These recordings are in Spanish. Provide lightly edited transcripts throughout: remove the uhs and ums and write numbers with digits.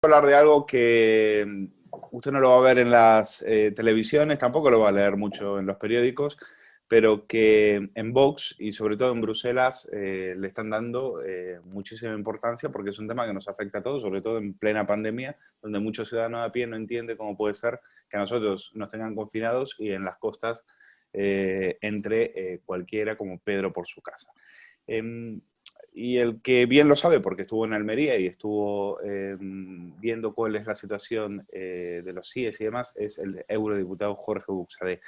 Hablar de algo que usted no lo va a ver en las televisiones, tampoco lo va a leer mucho en los periódicos, pero que en Vox y sobre todo en Bruselas le están dando muchísima importancia porque es un tema que nos afecta a todos, sobre todo en plena pandemia, donde muchos ciudadanos a pie no entienden cómo puede ser que a nosotros nos tengan confinados y en las costas entre cualquiera como Pedro por su casa. Y el que bien lo sabe, porque estuvo en Almería y estuvo viendo cuál es la situación de los CIES y demás, es el eurodiputado Jorge Buxadé.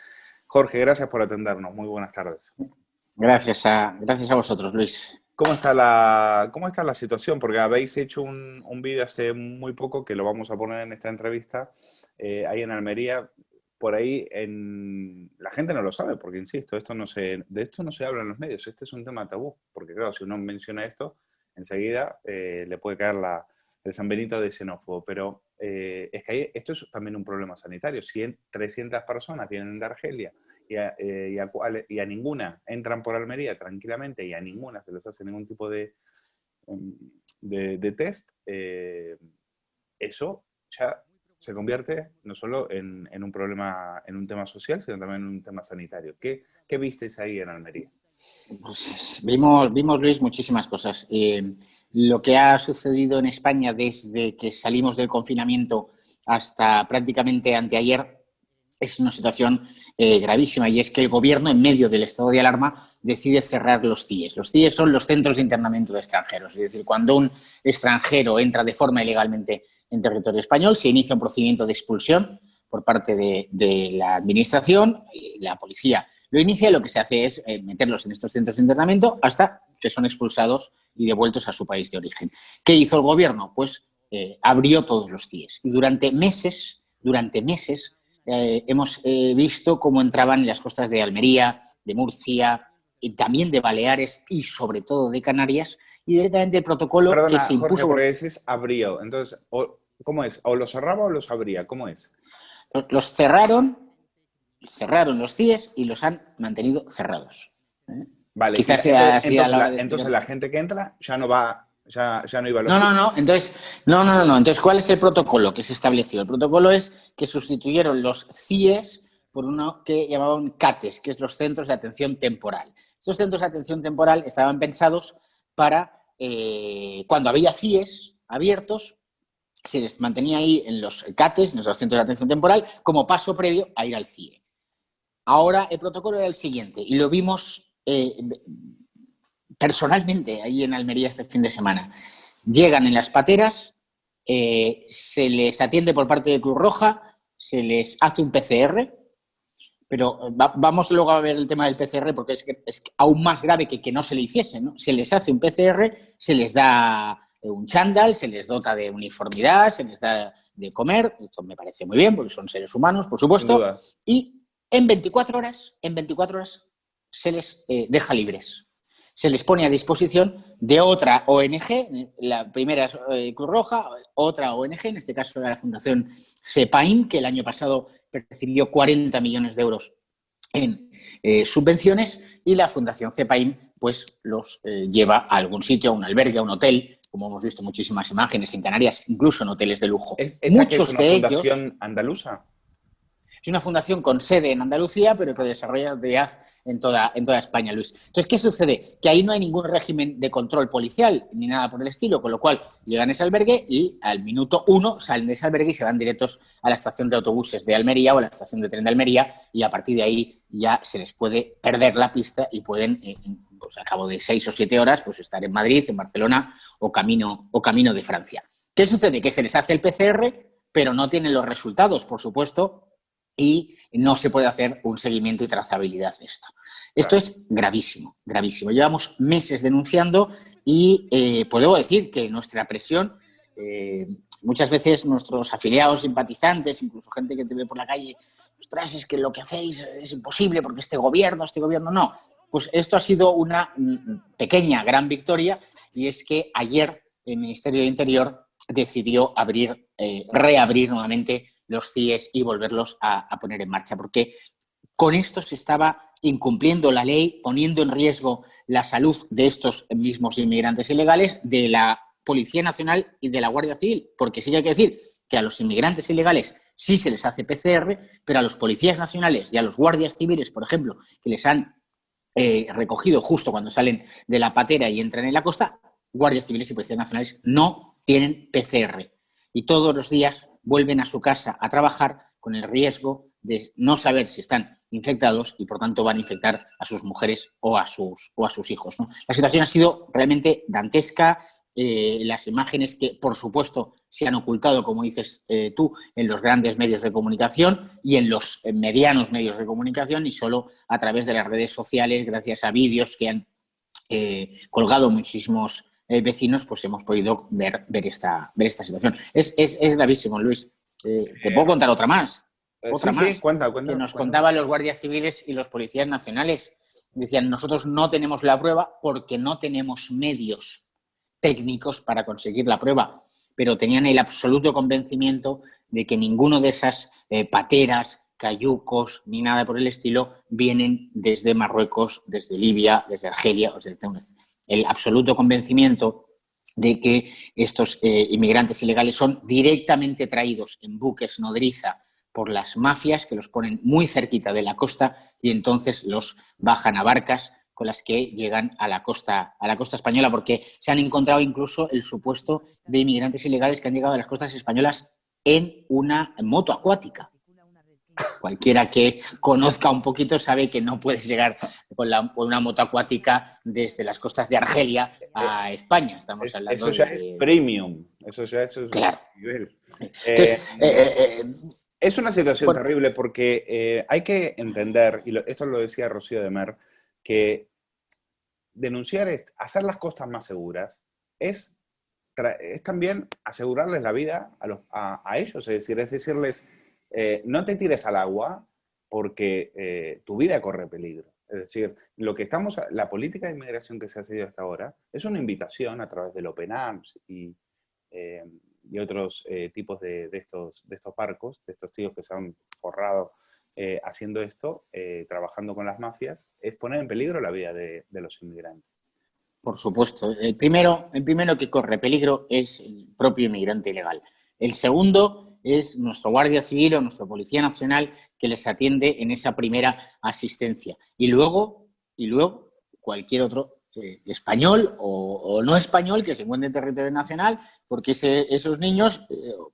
Jorge, gracias por atendernos. Muy buenas tardes. Gracias a vosotros, Luis. ¿Cómo está la situación? Porque habéis hecho un vídeo hace muy poco, que lo vamos a poner en esta entrevista, ahí en Almería. Por ahí la gente no lo sabe, porque insisto, de esto no se habla en los medios, este es un tema tabú, porque claro, si uno menciona esto, enseguida le puede caer el San Benito de xenófobo, pero es que esto es también un problema sanitario. 300 personas vienen de Argelia y a ninguna entran por Almería tranquilamente y a ninguna se les hace ningún tipo de test, eso ya se convierte no solo en un problema, en un tema social, sino también en un tema sanitario. ¿Qué visteis ahí en Almería? Pues vimos, Luis, muchísimas cosas. Lo que ha sucedido en España desde que salimos del confinamiento hasta prácticamente anteayer es una situación gravísima, y es que el gobierno, en medio del estado de alarma, decide cerrar los CIES. Los CIES son los centros de internamiento de extranjeros. Es decir, cuando un extranjero entra de forma ilegalmente en territorio español, se inicia un procedimiento de expulsión por parte de la administración, la policía lo inicia, y lo que se hace es meterlos en estos centros de internamiento hasta que son expulsados y devueltos a su país de origen. ¿Qué hizo el gobierno? Pues abrió todos los CIES, y durante meses hemos visto cómo entraban en las costas de Almería, de Murcia, y también de Baleares y sobre todo de Canarias, y directamente el protocolo. Perdona, que se impuso... Jorge, porque dices abrió. Entonces, ¿cómo es? ¿O los cerraba o los abría? ¿Cómo es? Los cerraron los CIES y los han mantenido cerrados. Vale, quizás sea así entonces la gente que entra ya no va, ya no iba a los CIES. Entonces, ¿cuál es el protocolo que se estableció? El protocolo es que sustituyeron los CIES por uno que llamaban CATES, que es los Centros de Atención Temporal. Estos centros de atención temporal estaban pensados para cuando había CIES abiertos, se les mantenía ahí en los CATES, en los centros de atención temporal, como paso previo a ir al CIE. Ahora, el protocolo era el siguiente, y lo vimos personalmente ahí en Almería este fin de semana. Llegan en las pateras, se les atiende por parte de Cruz Roja, se les hace un PCR, pero vamos luego a ver el tema del PCR, porque es aún más grave que no se le hiciese, ¿no? Se les hace un PCR, se les da un chándal, se les dota de uniformidad, se les da de comer. Esto me parece muy bien, porque son seres humanos, por supuesto. Y en 24 horas se les deja libres. Se les pone a disposición de otra ONG, la primera es Cruz Roja, otra ONG, en este caso era la Fundación CEPAIM, que el año pasado recibió 40 millones de euros en subvenciones, y la Fundación CEPAIM pues los lleva a algún sitio, a un albergue, a un hotel, como hemos visto muchísimas imágenes en Canarias, incluso en hoteles de lujo. Muchos de ellos... ¿Es una fundación andaluza? Es una fundación con sede en Andalucía, pero que desarrolla en toda España, Luis. Entonces, ¿qué sucede? Que ahí no hay ningún régimen de control policial ni nada por el estilo, con lo cual llegan a ese albergue y al minuto 1 salen de ese albergue y se van directos a la estación de autobuses de Almería o a la estación de tren de Almería, y a partir de ahí ya se les puede perder la pista y pueden, pues al cabo de 6 o 7 horas, pues estar en Madrid, en Barcelona o camino de Francia. ¿Qué sucede? Que se les hace el PCR, pero no tienen los resultados, por supuesto, y no se puede hacer un seguimiento y trazabilidad de esto. Esto es gravísimo, gravísimo. Llevamos meses denunciando y pues debo decir que nuestra presión, muchas veces nuestros afiliados, simpatizantes, incluso gente que te ve por la calle, ostras, es que lo que hacéis es imposible porque este gobierno no. Pues esto ha sido una pequeña, gran victoria, y es que ayer el Ministerio de Interior decidió reabrir nuevamente los CIES y volverlos a poner en marcha, porque con esto se estaba incumpliendo la ley, poniendo en riesgo la salud de estos mismos inmigrantes ilegales, de la Policía Nacional y de la Guardia Civil, porque sí que hay que decir que a los inmigrantes ilegales sí se les hace PCR, pero a los policías nacionales y a los guardias civiles, por ejemplo, que les han recogido justo cuando salen de la patera y entran en la costa, guardias civiles y policías nacionales no tienen PCR. Y todos los días vuelven a su casa a trabajar con el riesgo de no saber si están infectados y por tanto van a infectar a sus mujeres o a sus hijos, ¿no? La situación ha sido realmente dantesca. Las imágenes que, por supuesto, se han ocultado, como dices tú, en los grandes medios de comunicación y en los medianos medios de comunicación, y solo a través de las redes sociales, gracias a vídeos que han colgado muchísimos vecinos, pues hemos podido ver esta situación. Es gravísimo, Luis. Te puedo contar otra más. Sí, cuenta. Que nos contaban los guardias civiles y los policías nacionales. Decían, nosotros no tenemos la prueba porque no tenemos medios técnicos para conseguir la prueba, pero tenían el absoluto convencimiento de que ninguno de esas pateras, cayucos, ni nada por el estilo, vienen desde Marruecos, desde Libia, desde Argelia o desde Túnez. El absoluto convencimiento de que estos inmigrantes ilegales son directamente traídos en buques nodriza por las mafias que los ponen muy cerquita de la costa y entonces los bajan a barcas con las que llegan a la costa española, porque se han encontrado incluso el supuesto de inmigrantes ilegales que han llegado a las costas españolas en una moto acuática. Cualquiera que conozca un poquito sabe que no puedes llegar con una moto acuática desde las costas de Argelia a España. Estamos hablando eso ya es premium. Eso ya es claro. Nivel. Entonces, es una situación terrible porque hay que entender, y esto lo decía Rocío de Mer, que denunciar, hacer las costas más seguras, es también asegurarles la vida a ellos, es decirles, no te tires al agua porque tu vida corre peligro. Es decir, la política de inmigración que se ha seguido hasta ahora es una invitación a través del Open Arms y otros tipos de estos barcos, de estos tíos que se han forrado haciendo esto, trabajando con las mafias, es poner en peligro la vida de los inmigrantes. Por supuesto. El primero que corre peligro es el propio inmigrante ilegal. El segundo es nuestro guardia civil o nuestro policía nacional que les atiende en esa primera asistencia. Y luego cualquier otro español o no español que se encuentre en territorio nacional, porque esos niños,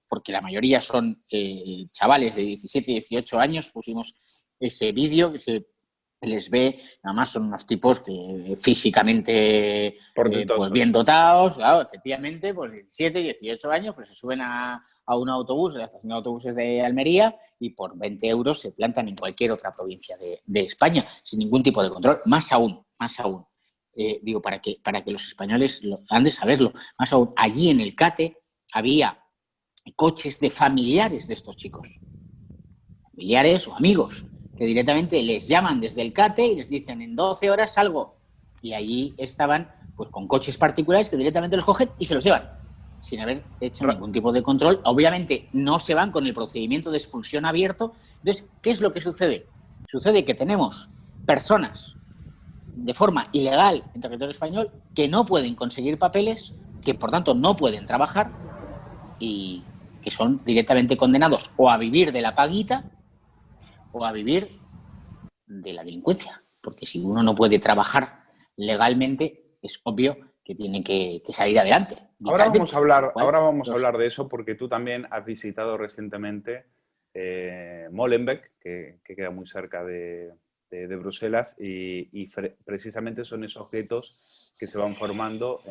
porque la mayoría son chavales de 17 y 18 años, pusimos ese vídeo que se les ve, además son unos tipos que físicamente pues bien dotados, claro, efectivamente, pues 17, 18 años, pues se suben a un autobús, de la estación de autobuses de Almería, y por 20 euros se plantan en cualquier otra provincia de España, sin ningún tipo de control, más aún. Digo, para que los españoles han de saberlo, más aún, allí en el CATE había coches de familiares de estos chicos, familiares o amigos, que directamente les llaman desde el CATE y les dicen en 12 horas salgo. Y allí estaban pues con coches particulares que directamente los cogen y se los llevan, sin haber hecho ningún tipo de control. Obviamente no se van con el procedimiento de expulsión abierto. Entonces, ¿qué es lo que sucede? Sucede que tenemos personas de forma ilegal en territorio español que no pueden conseguir papeles, que por tanto no pueden trabajar y que son directamente condenados o a vivir de la paguita o a vivir de la delincuencia. Porque si uno no puede trabajar legalmente, es obvio que tiene que salir adelante. Ahora vamos a hablar de eso porque tú también has visitado recientemente Molenbeek, que queda muy cerca de Bruselas, y precisamente son esos guetos que se van formando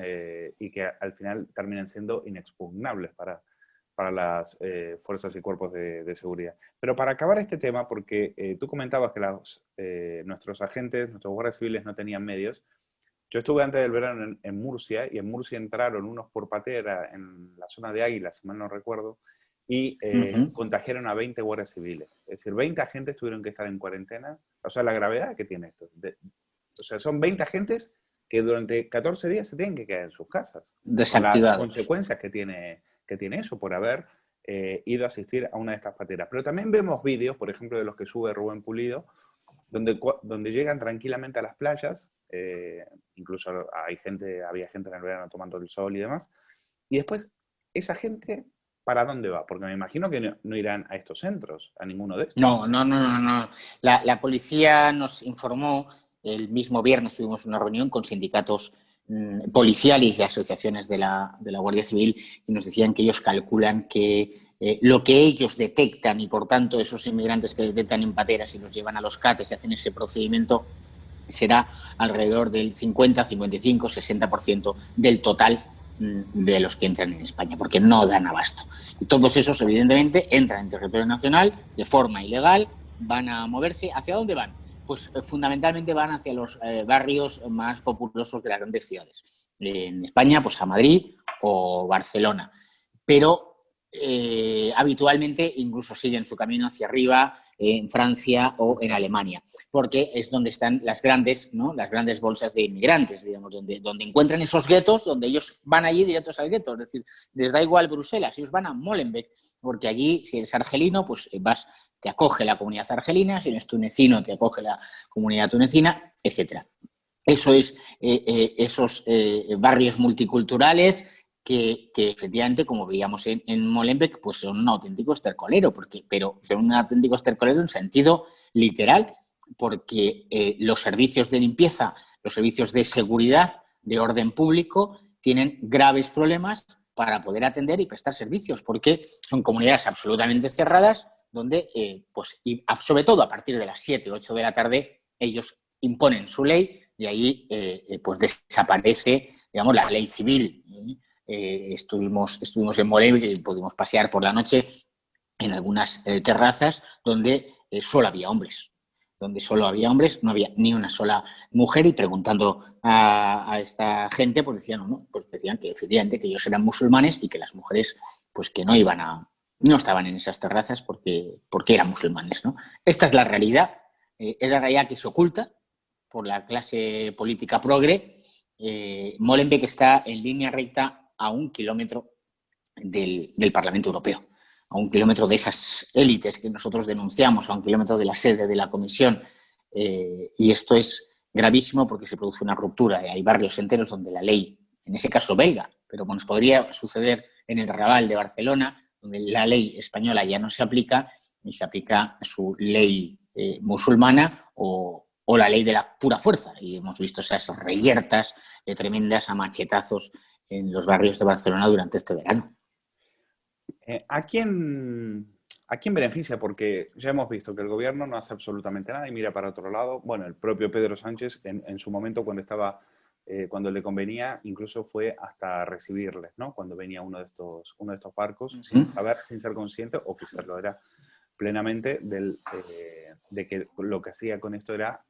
y que al final terminan siendo inexpugnables para las fuerzas y cuerpos de seguridad. Pero para acabar este tema, porque tú comentabas que nuestros agentes, nuestros guardias civiles no tenían medios. Yo estuve antes del verano en Murcia, y en Murcia entraron unos por patera en la zona de Águila, si mal no recuerdo, y contagiaron a 20 guardias civiles. Es decir, 20 agentes tuvieron que estar en cuarentena. O sea, la gravedad que tiene esto. O sea, son 20 agentes que durante 14 días se tienen que quedar en sus casas. Desactivados. Con las consecuencias que tiene eso por haber ido a asistir a una de estas pateras. Pero también vemos vídeos, por ejemplo, de los que sube Rubén Pulido, donde llegan tranquilamente a las playas, incluso había gente en el verano tomando el sol y demás, Y después, esa gente, ¿para dónde va? Porque me imagino que no irán a estos centros, a ninguno de estos. No, no, no, no, no. La policía nos informó, el mismo viernes tuvimos una reunión con sindicatos policiales y asociaciones de la Guardia Civil y nos decían que ellos calculan que lo que ellos detectan y por tanto esos inmigrantes que detectan en pateras y los llevan a los CATs y hacen ese procedimiento será alrededor del 50, 55, 60% del total de los que entran en España, porque no dan abasto. Y todos esos, evidentemente, entran en territorio nacional de forma ilegal, van a moverse. ¿Hacia dónde van? Pues fundamentalmente van hacia los barrios más populosos de las grandes ciudades. En España, pues a Madrid o Barcelona. Pero habitualmente incluso siguen su camino hacia arriba en Francia o en Alemania, porque es donde están las grandes, ¿no? Las grandes bolsas de inmigrantes, digamos, donde encuentran esos guetos, donde ellos van allí directos al gueto, es decir, les da igual Bruselas, ellos van a Molenbeek, porque allí, si eres argelino, pues vas, te acoge la comunidad argelina, si eres tunecino, te acoge la comunidad tunecina, etcétera. Eso es esos barrios multiculturales que efectivamente, como veíamos en Molenbeek, pues son un auténtico estercolero, pero son un auténtico estercolero en sentido literal, porque los servicios de limpieza, los servicios de seguridad, de orden público, tienen graves problemas para poder atender y prestar servicios, porque son comunidades absolutamente cerradas, donde, pues, y sobre todo a partir de las 7 o 8 de la tarde, ellos imponen su ley y ahí pues desaparece, digamos, la ley civil. Estuvimos en Molenbeek y pudimos pasear por la noche en algunas terrazas donde solo había hombres. Donde solo había hombres, no había ni una sola mujer, y preguntando a esta gente, pues decían, no, pues decían que efectivamente que ellos eran musulmanes y que las mujeres, pues que no estaban en esas terrazas porque eran musulmanes, ¿no? Esta es la realidad que se oculta por la clase política progre. Molenbeek está en línea recta a 1 kilómetro del Parlamento Europeo, a 1 kilómetro de esas élites que nosotros denunciamos, a 1 kilómetro de la sede de la Comisión, y esto es gravísimo porque se produce una ruptura. Hay barrios enteros donde la ley, en ese caso belga, pero nos podría suceder en el Raval de Barcelona, donde la ley española ya no se aplica y se aplica su ley musulmana o la ley de la pura fuerza. Y hemos visto esas reyertas tremendas a machetazos en los barrios de Barcelona durante este verano. ¿A quién beneficia? Porque ya hemos visto que el gobierno no hace absolutamente nada y mira para otro lado. Bueno, el propio Pedro Sánchez en su momento cuando le convenía, incluso fue hasta recibirles, ¿no? Cuando venía uno de estos barcos, sin ser consciente, o quizás lo era plenamente, de que lo que hacía con esto era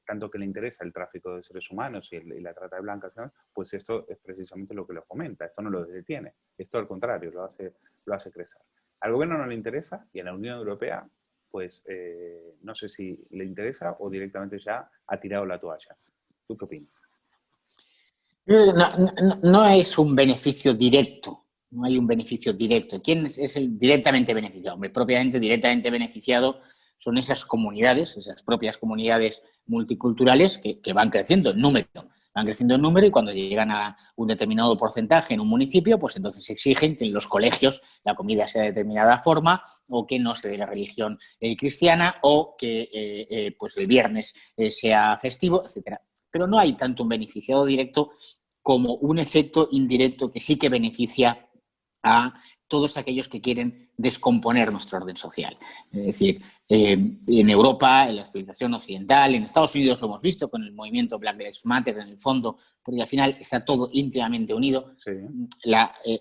tanto que le interesa el tráfico de seres humanos y la trata de blancas, ¿no? Pues esto es precisamente lo que lo fomenta, esto no lo detiene, esto al contrario, lo hace crecer. Al gobierno no le interesa y a la Unión Europea, pues no sé si le interesa o directamente ya ha tirado la toalla. ¿Tú qué opinas? No es un beneficio directo, no hay un beneficio directo. ¿Quién es el directamente beneficiado? Hombre, propiamente directamente beneficiado son esas comunidades, esas propias comunidades multiculturales que van creciendo en número. Van creciendo en número y cuando llegan a un determinado porcentaje en un municipio, pues entonces exigen que en los colegios la comida sea de determinada forma o que no se dé la religión cristiana o que pues el viernes sea festivo, etcétera. Pero no hay tanto un beneficiado directo como un efecto indirecto que sí que beneficia a todos aquellos que quieren descomponer nuestro orden social. Es decir, en Europa, en la civilización occidental, en Estados Unidos lo hemos visto con el movimiento Black Lives Matter en el fondo, porque al final está todo íntimamente unido. Sí.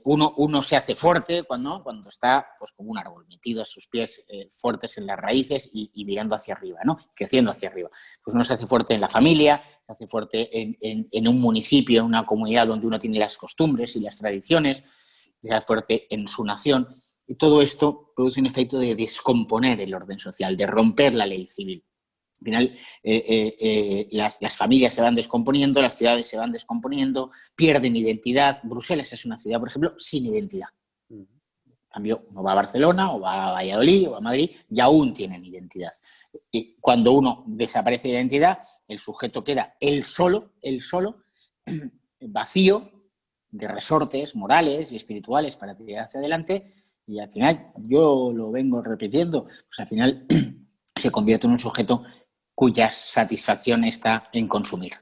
Uno se hace fuerte cuando está pues, como un árbol, metido a sus pies fuertes en las raíces y mirando hacia arriba, ¿no? Creciendo hacia arriba. Pues uno se hace fuerte en la familia, se hace fuerte en un municipio, en una comunidad donde uno tiene las costumbres y las tradiciones, se hace fuerte en su nación. Y todo esto produce un efecto de descomponer el orden social, de romper la ley civil. Al final, las familias se van descomponiendo, las ciudades se van descomponiendo, pierden identidad. Bruselas es una ciudad, por ejemplo, sin identidad. En cambio, uno va a Barcelona, o va a Valladolid, o a Madrid, y aún tienen identidad. Y cuando uno desaparece de identidad, el sujeto queda él solo, vacío, de resortes morales y espirituales para tirar hacia adelante, y al final, yo lo vengo repitiendo, pues al final se convierte en un sujeto cuya satisfacción está en consumir.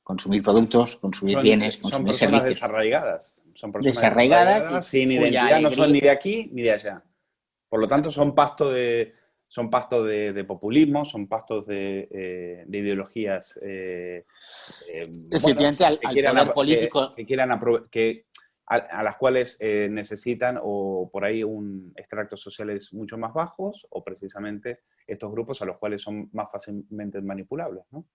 Consumir productos, consumir bienes, Son consumir personas servicios. desarraigadas. Son personas Desarraigadas y sin cuya identidad, no son alegría... ni de aquí ni de allá. Por lo tanto, Exacto. son pasto de populismo, son pastos de ideologías bueno, Efectivamente, al poder político... que quieran a las cuales necesitan o por ahí un extractos sociales mucho más bajos o precisamente estos grupos a los cuales son más fácilmente manipulables, ¿no?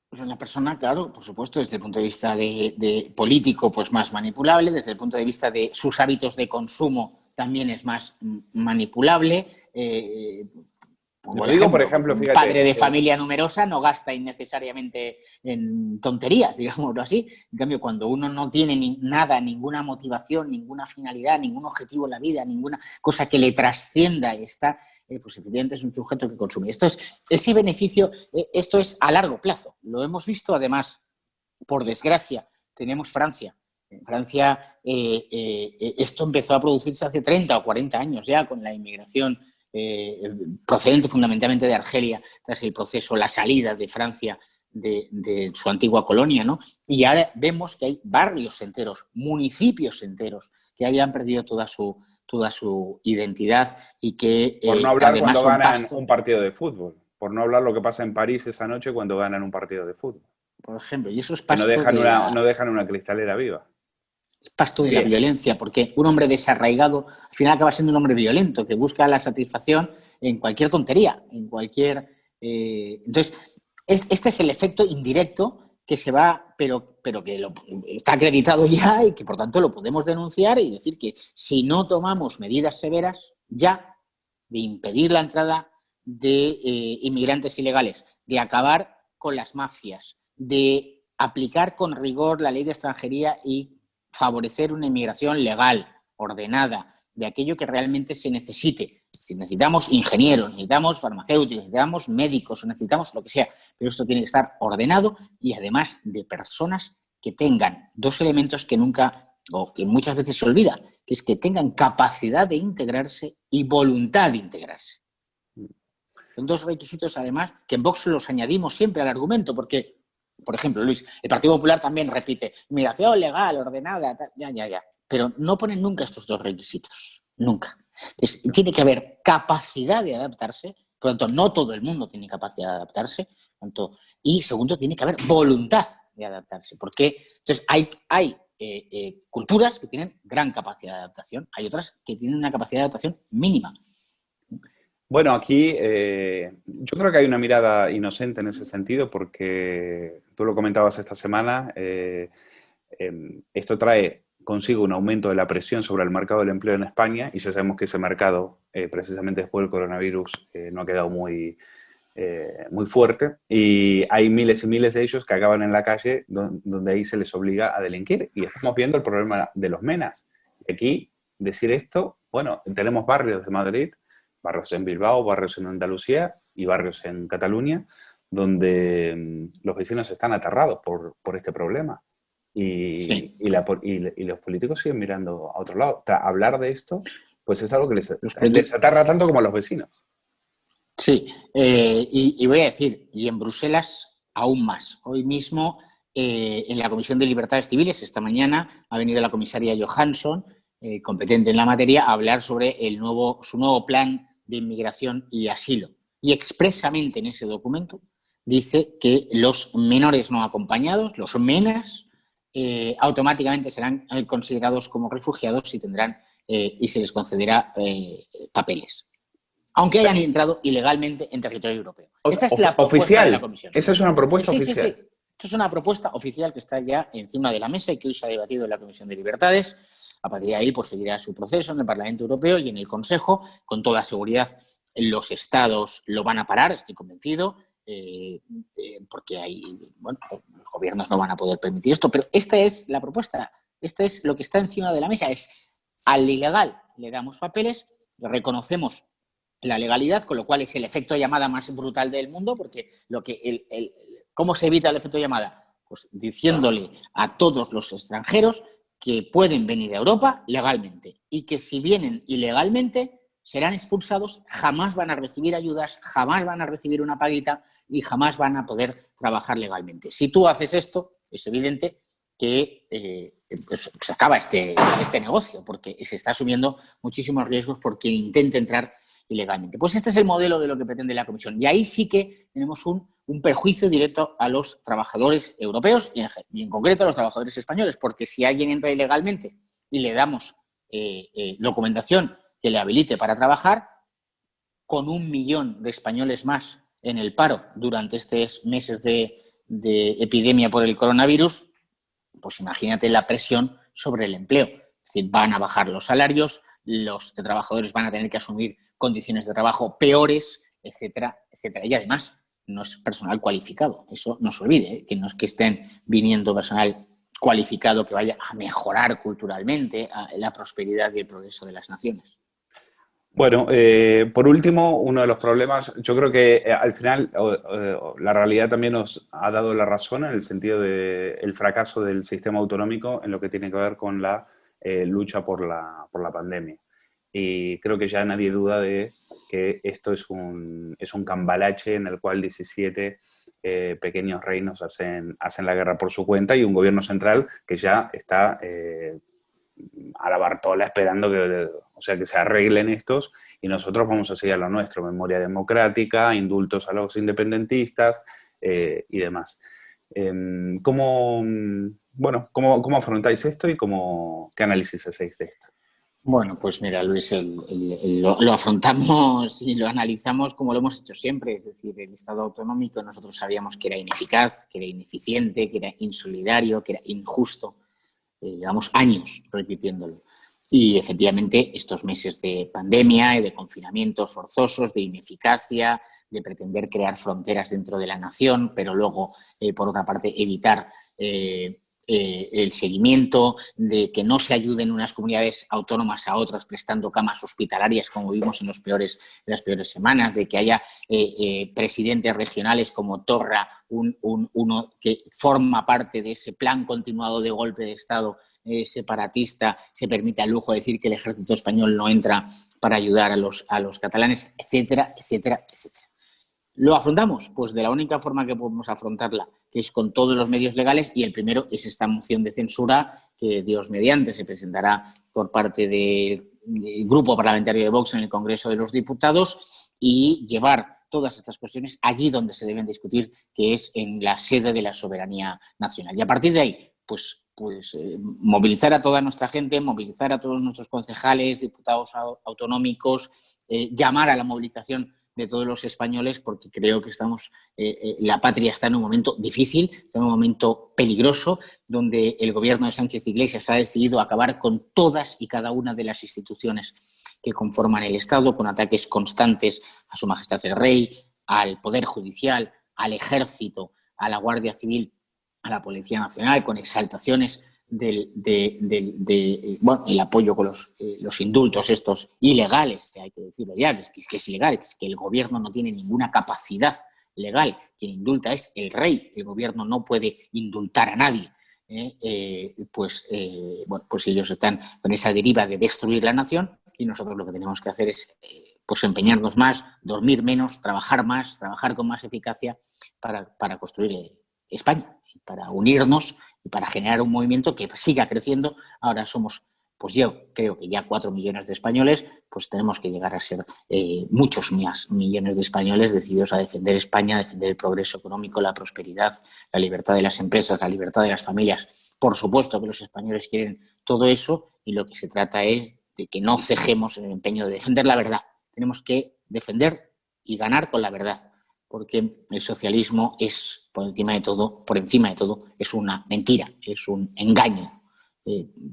Pues una persona, claro, por supuesto, desde el punto de vista de político, pues más manipulable, desde el punto de vista de sus hábitos de consumo también es más manipulable. Lo Por digo, por ejemplo, pues ejemplo, un padre fíjate, de familia numerosa no gasta innecesariamente en tonterías, digámoslo así. En cambio, cuando uno no tiene nada, ninguna motivación, ninguna finalidad, ningún objetivo en la vida, ninguna cosa que le trascienda, está, pues efectivamente es un sujeto que consume. Ese beneficio, esto es a largo plazo. Lo hemos visto, además, por desgracia, tenemos Francia. En Francia esto empezó a producirse hace 30 o 40 años ya con la inmigración procedente fundamentalmente de Argelia, tras el proceso, la salida de Francia de su antigua colonia, ¿no? Y ahora vemos que hay barrios enteros, municipios enteros, que hayan perdido toda su identidad y que por no hablar además cuando son ganan pasto. un partido de fútbol, por no hablar lo que pasa en París esa noche cuando ganan un partido de fútbol, Por ejemplo, y eso es que no pasto dejan de no la, dejan una cristalera viva. pasto de la Sí, violencia, porque un hombre desarraigado al final acaba siendo un hombre violento que busca la satisfacción en cualquier tontería, en cualquier... Entonces, este es el efecto indirecto que se va, pero que está acreditado ya y que por tanto lo podemos denunciar y decir que si no tomamos medidas severas ya de impedir la entrada de inmigrantes ilegales, de acabar con las mafias, de aplicar con rigor la ley de extranjería y favorecer una inmigración legal, ordenada, de aquello que realmente se necesite. Si necesitamos ingenieros, necesitamos farmacéuticos, necesitamos médicos, necesitamos lo que sea, pero esto tiene que estar ordenado y además de personas que tengan dos elementos que nunca o que muchas veces se olvida, que es que tengan capacidad de integrarse y voluntad de integrarse. Son dos requisitos, además, que en Vox los añadimos siempre al argumento, porque, por ejemplo, Luis, el Partido Popular también repite inmigración legal, ordenada, ya. Pero no ponen nunca estos dos requisitos, nunca. Entonces, tiene que haber capacidad de adaptarse, por lo tanto, no todo el mundo tiene capacidad de adaptarse, y segundo, tiene que haber voluntad de adaptarse, porque entonces hay culturas que tienen gran capacidad de adaptación, hay otras que tienen una capacidad de adaptación mínima. bueno, aquí yo creo que hay una mirada inocente en ese sentido porque tú lo comentabas esta semana, esto trae consigo un aumento de la presión sobre el mercado del empleo en España y ya sabemos que ese mercado, precisamente después del coronavirus, no ha quedado muy fuerte y hay miles y miles de ellos que acaban en la calle donde ahí se les obliga a delinquir y estamos viendo el problema de los menas. Y aquí decir esto, bueno, tenemos barrios de Madrid, barrios en Bilbao, barrios en Andalucía y barrios en Cataluña, donde los vecinos están aterrados por este problema. Sí. Y los políticos siguen mirando a otro lado. Hablar de esto, pues es algo que les Políticos... aterra tanto como a los vecinos. Sí, y voy a decir, y en Bruselas aún más. Hoy mismo, en la Comisión de Libertades Civiles, esta mañana, ha venido la comisaria Johansson, competente en la materia, a hablar sobre su nuevo plan de inmigración y asilo. Y expresamente en ese documento dice que los menores no acompañados, los MENAS, automáticamente serán considerados como refugiados y se les concederá papeles, aunque hayan entrado ilegalmente en territorio europeo. Esta es la propuesta de la Comisión. Esa es una propuesta Sí. oficial. Esto es una propuesta oficial que está ya encima de la mesa y que hoy se ha debatido en la Comisión de Libertades. A partir de ahí, pues seguirá su proceso en el Parlamento Europeo y en el Consejo. Con toda seguridad, los Estados lo van a parar, estoy convencido, porque los gobiernos no van a poder permitir esto. Pero esta es la propuesta, esta es lo que está encima de la mesa. Es al ilegal le damos papeles, le reconocemos la legalidad, con lo cual es el efecto llamada más brutal del mundo, porque ¿cómo se evita el efecto llamada? Pues diciéndole a todos los extranjeros que pueden venir a Europa legalmente y que si vienen ilegalmente serán expulsados, jamás van a recibir ayudas, jamás van a recibir una paguita y jamás van a poder trabajar legalmente. Si tú haces esto, es evidente que pues se acaba este negocio, porque se está asumiendo muchísimos riesgos por quien intente entrar ilegalmente. Pues este es el modelo de lo que pretende la Comisión. Y ahí sí que tenemos un perjuicio directo a los trabajadores europeos y en concreto a los trabajadores españoles, porque si alguien entra ilegalmente y le damos documentación que le habilite para trabajar, con 1 millón de españoles más en el paro durante estos meses de epidemia por el coronavirus, pues imagínate la presión sobre el empleo. Es decir, van a bajar los salarios, los trabajadores van a tener que asumir condiciones de trabajo peores, etcétera, etcétera. Y además, no es personal cualificado. Eso no se olvide, ¿eh? Que no es que estén viniendo personal cualificado que vaya a mejorar culturalmente la prosperidad y el progreso de las naciones. Bueno, por último, uno de los problemas, yo creo que al final la realidad también nos ha dado la razón en el sentido del fracaso del sistema autonómico en lo que tiene que ver con la lucha por la pandemia. Y creo que ya nadie duda de que esto es un cambalache en el cual 17 pequeños reinos hacen la guerra por su cuenta y un gobierno central que ya está a la Bartola esperando que se arreglen estos y nosotros vamos a seguir a lo nuestro, memoria democrática, indultos a los independentistas y demás. ¿Cómo afrontáis esto y qué análisis hacéis de esto? Bueno, pues mira, Luis, lo afrontamos y lo analizamos como lo hemos hecho siempre. Es decir, el Estado autonómico nosotros sabíamos que era ineficaz, que era ineficiente, que era insolidario, que era injusto. Llevamos años repitiéndolo. Y efectivamente estos meses de pandemia y de confinamientos forzosos, de ineficacia, de pretender crear fronteras dentro de la nación, pero luego, por otra parte, evitar el seguimiento, de que no se ayuden unas comunidades autónomas a otras prestando camas hospitalarias, como vimos en las peores semanas, de que haya presidentes regionales como Torra, uno que forma parte de ese plan continuado de golpe de Estado separatista, se permite al lujo decir que el ejército español no entra para ayudar a los catalanes, etcétera, etcétera, etcétera. ¿Lo afrontamos? Pues de la única forma que podemos afrontarla, que es con todos los medios legales, y el primero es esta moción de censura que, Dios mediante, se presentará por parte del Grupo Parlamentario de Vox en el Congreso de los Diputados y llevar todas estas cuestiones allí donde se deben discutir, que es en la sede de la soberanía nacional. Y a partir de ahí, pues movilizar a toda nuestra gente, movilizar a todos nuestros concejales, diputados autonómicos, llamar a la movilización de todos los españoles, porque creo que la patria está en un momento difícil, está en un momento peligroso, donde el gobierno de Sánchez Iglesias ha decidido acabar con todas y cada una de las instituciones que conforman el Estado, con ataques constantes a Su Majestad el Rey, al Poder Judicial, al Ejército, a la Guardia Civil, a la Policía Nacional, con exaltaciones el apoyo con los indultos estos ilegales, que hay que decirlo ya, que es ilegal, es que el gobierno no tiene ninguna capacidad legal. Quien indulta es el rey, el gobierno no puede indultar a nadie. Pues ellos están con esa deriva de destruir la nación y nosotros lo que tenemos que hacer es pues empeñarnos más, dormir menos, trabajar más, trabajar con más eficacia para construir España, para unirnos y para generar un movimiento que siga creciendo. Ahora somos, pues yo creo que ya 4 millones de españoles, pues tenemos que llegar a ser muchos más millones de españoles decididos a defender España, a defender el progreso económico, la prosperidad, la libertad de las empresas, la libertad de las familias. Por supuesto que los españoles quieren todo eso y lo que se trata es de que no cejemos en el empeño de defender la verdad. Tenemos que defender y ganar con la verdad, porque el socialismo es, por encima de todo, es una mentira, es un engaño,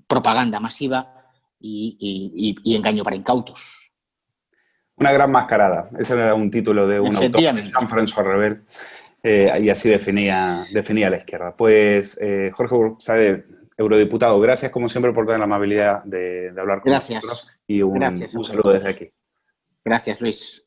propaganda masiva y engaño para incautos. Una gran mascarada. Ese era un título de un autor, Jean-François Revel, y así definía la izquierda. Pues, Jorge Buxade, eurodiputado, gracias como siempre por tener la amabilidad de hablar con nosotros y un saludo desde aquí. Gracias, Luis.